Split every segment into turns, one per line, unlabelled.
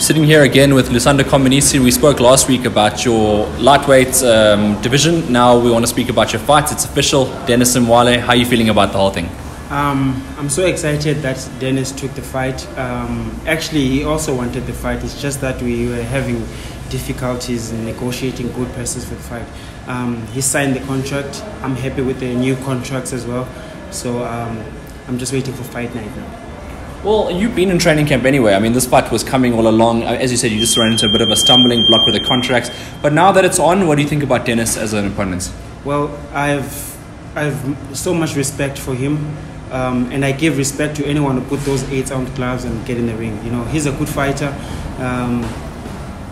Sitting here again with Lusanda Komanisi. We spoke last week about your lightweight division. Now we want to speak about your fights. It's official. Dennis and Mwale, how are you feeling about the whole thing?
I'm so excited that Dennis took the fight. Actually, he also wanted the fight. It's just that we were having difficulties in negotiating good persons for the fight. He signed the contract. I'm happy with the new contracts as well. So I'm just waiting for fight night now.
Well, you've been in training camp anyway. I mean, this fight was coming all along. As you said, you just ran into a bit of a stumbling block with the contracts. But now that it's on, what do you think about Dennis as an opponent?
Well, I've so much respect for him. And I give respect to anyone who put those 8-ounce gloves and get in the ring. You know, he's a good fighter.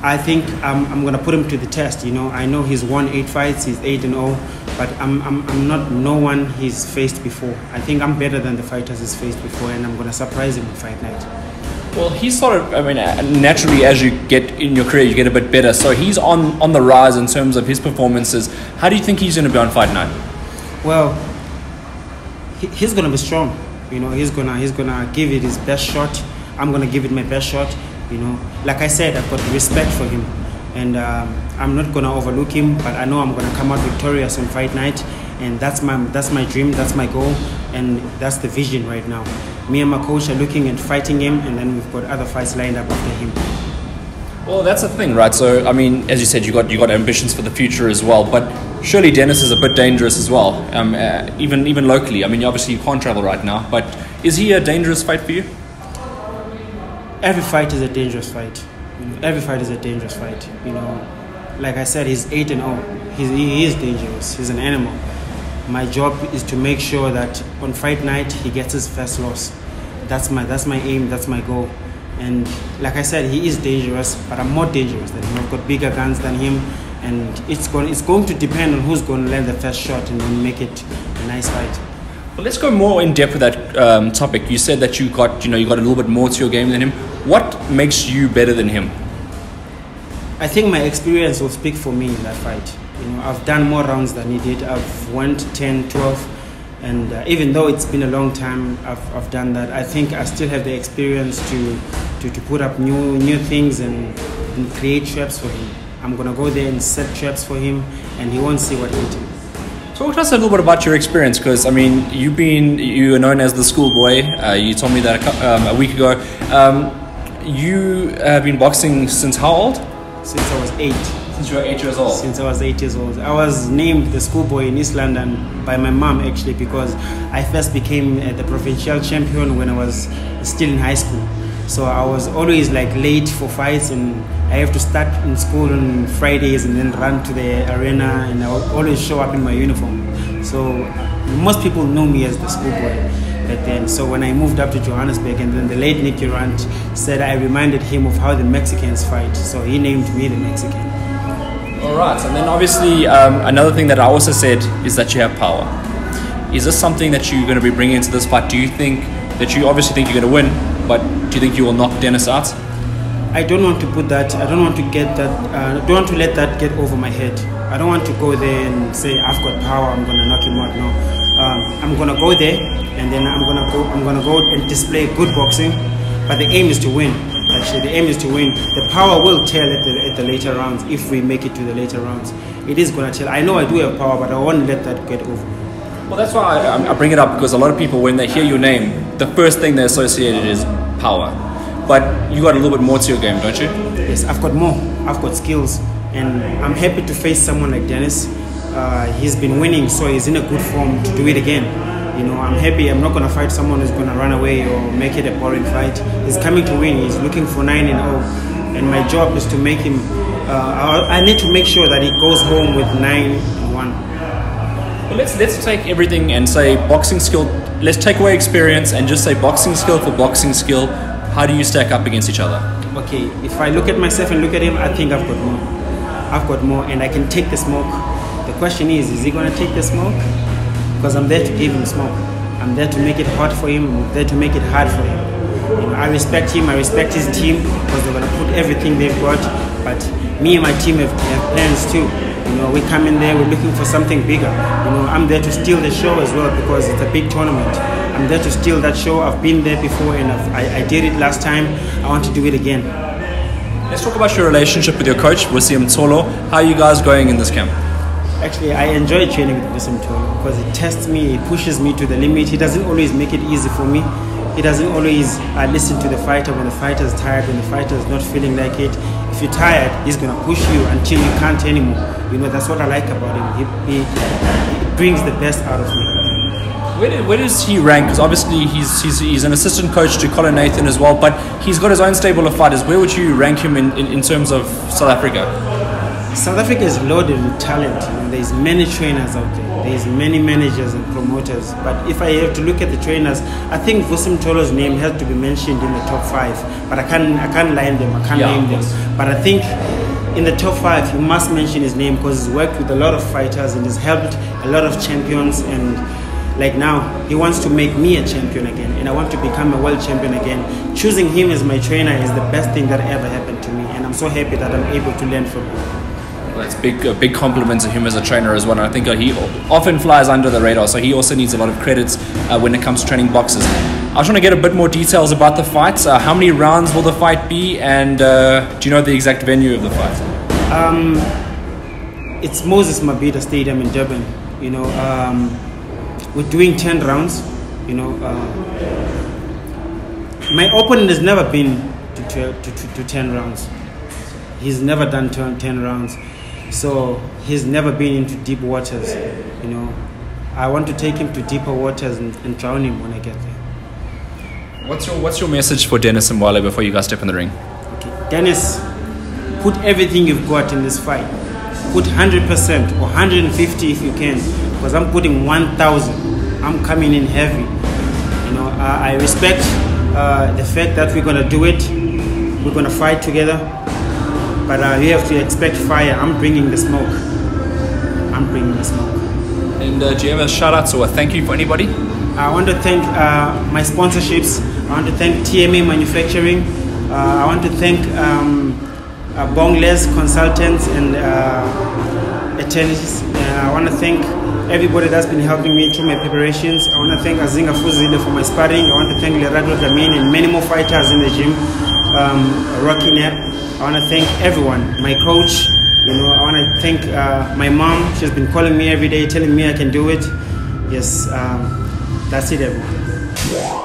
I think I'm going to put him to the test. You know, I know he's won 8 fights, he's 8-0, but I'm not no one he's faced before. I think I'm better than the fighters he's faced before, and I'm going to surprise him in fight night.
Well, he's sort of, I mean, naturally as you get in your career, you get a bit better. So he's on the rise in terms of his performances. How do you think he's going to be on fight night?
Well, he's going to be strong. You know, he's gonna give it his best shot. I'm going to give it my best shot. You know, like I said, I've got respect for him, and I'm not going to overlook him, but I know I'm going to come out victorious on fight night, and that's my dream, that's my goal, and that's the vision right now. Me and my coach are looking at fighting him, and then we've got other fights lined up after him.
Well, that's the thing, right? So, I mean, as you said, you got ambitions for the future as well, but surely Dennis is a bit dangerous as well, even locally. I mean, obviously you can't travel right now, but is he a dangerous fight for you?
Every fight is a dangerous fight. You know, every fight is a dangerous fight. You know, like I said, he's 8-0. He is dangerous. He's an animal. My job is to make sure that on fight night he gets his first loss. That's my aim. That's my goal. And like I said, he is dangerous, but I'm more dangerous than him. I've got bigger guns than him, and it's going to depend on who's going to land the first shot and then make it a nice fight.
Well, let's go more in depth with that topic. You said that you got a little bit more to your game than him. What makes you better than him?
I think my experience will speak for me in that fight. You know, I've done more rounds than he did. I've won 10, 12, and even though it's been a long time, I've done that. I think I still have the experience to put up new things and create traps for him. I'm gonna go there and set traps for him, and he won't see what he did.
Talk to us a little bit about your experience, because I mean, you are known as the schoolboy. You told me that a week ago. You have been boxing since how old?
Since I was 8.
Since you were 8 years old?
Since I was 8 years old. I was named the schoolboy in East London by my mom, actually, because I first became the provincial champion when I was still in high school. So I was always like late for fights, and I have to start in school on Fridays and then run to the arena, and I would always show up in my uniform. So most people know me as the schoolboy back then. So when I moved up to Johannesburg, and then the late Nick Durant said I reminded him of how the Mexicans fight, so he named me the Mexican.
All right, and then obviously another thing that I also said is that you have power. Is this something that you're going to be bringing into this fight? Do you think that you obviously think you're going to win, but do you think you will knock Dennis out?
I don't want to put that. I don't want to get that. I don't want to let that get over my head. I don't want to go there and say I've got power, I'm going to knock him out. No, I'm going to go there, and then I'm going to go and display good boxing. But the aim is to win. Actually, the aim is to win. The power will tell at the later rounds if we make it to the later rounds. It is going to tell. I know I do have power, but I won't let that get over.
Well, that's why I bring it up, because a lot of people, when they hear your name, the first thing they associate it is power. But you got a little bit more to your game, don't you?
Yes, I've got more. I've got skills, and I'm happy to face someone like Dennis. He's been winning, so he's in a good form to do it again. You know, I'm happy. I'm not going to fight someone who's going to run away or make it a boring fight. He's coming to win. He's looking for 9-0, and my job is to make him. I need to make sure that he goes home with 9-1.
Well, let's take everything and say boxing skill. Let's take away experience and just say boxing skill for boxing skill. How do you stack up against each other?
Okay, if I look at myself and look at him, I think I've got more. I've got more, and I can take the smoke. The question is he going to take the smoke? Because I'm there to give him smoke. I'm there to make it hot for him. I'm there to make it hard for him. You know, I respect him. I respect his team, because they're going to put everything they've got. But me and my team have plans too. You know, we come in there, we're looking for something bigger. You know, I'm there to steal the show as well, because it's a big tournament. I'm there to steal that show. I've been there before, and I did it last time. I want to do it again.
Let's talk about your relationship with your coach, Vusim Tolo. How are you guys going in this camp?
Actually, I enjoy training with Vusim Tolo because it tests me, it pushes me to the limit. He doesn't always make it easy for me. He doesn't always listen to the fighter when the fighter is tired, when the fighter is not feeling like it. If you're tired, he's going to push you until you can't anymore. You know, that's what I like about him. He brings the best out of me.
Where does he rank? Because obviously he's an assistant coach to Colin Nathan as well, but he's got his own stable of fighters. Where would you rank him in terms of South Africa?
South Africa is loaded with talent. You know, there's many trainers out there. There's many managers and promoters. But if I have to look at the trainers, I think Vusim Tolo's name has to be mentioned in the top 5. But I can't line them. I can't name them. But I think in the top 5, you must mention his name because he's worked with a lot of fighters and he's helped a lot of champions. And like now, he wants to make me a champion again, and I want to become a world champion again. Choosing him as my trainer is the best thing that ever happened to me, and I'm so happy that I'm able to learn from him.
Well, that's a big compliment to him as a trainer as well. And I think he often flies under the radar, so he also needs a lot of credits when it comes to training boxers. I just want to get a bit more details about the fights. How many rounds will the fight be, and do you know the exact venue of the fight?
It's Moses Mabhida Stadium in Durban. You know, we're doing 10 rounds. You know, my opponent has never been to 10 rounds. He's never done 10 rounds. So he's never been into deep waters. You know, I want to take him to deeper waters and drown him when I get there.
What's your message for Dennis and Mwale before you guys step in the ring?
Okay, Dennis, put everything you've got in this fight. Put 100% or 150 if you can, because I'm putting 1,000. I'm coming in heavy. You know, I respect the fact that we're gonna do it. We're gonna fight together. But you have to expect fire. I'm bringing the smoke. I'm bringing the smoke.
And do you have a shout out or a thank you for anybody?
I want to thank my sponsorships. I want to thank TMA Manufacturing. I want to thank Bongles Consultants and attorneys. I want to thank everybody that's been helping me through my preparations. I want to thank Azinga Fuzile for my sparring. I want to thank Lerado Damin and many more fighters in the gym. Rocky Knapp. I want to thank everyone, my coach. You know, I want to thank my mom. She's been calling me every day, telling me I can do it. Yes, that's it, everyone.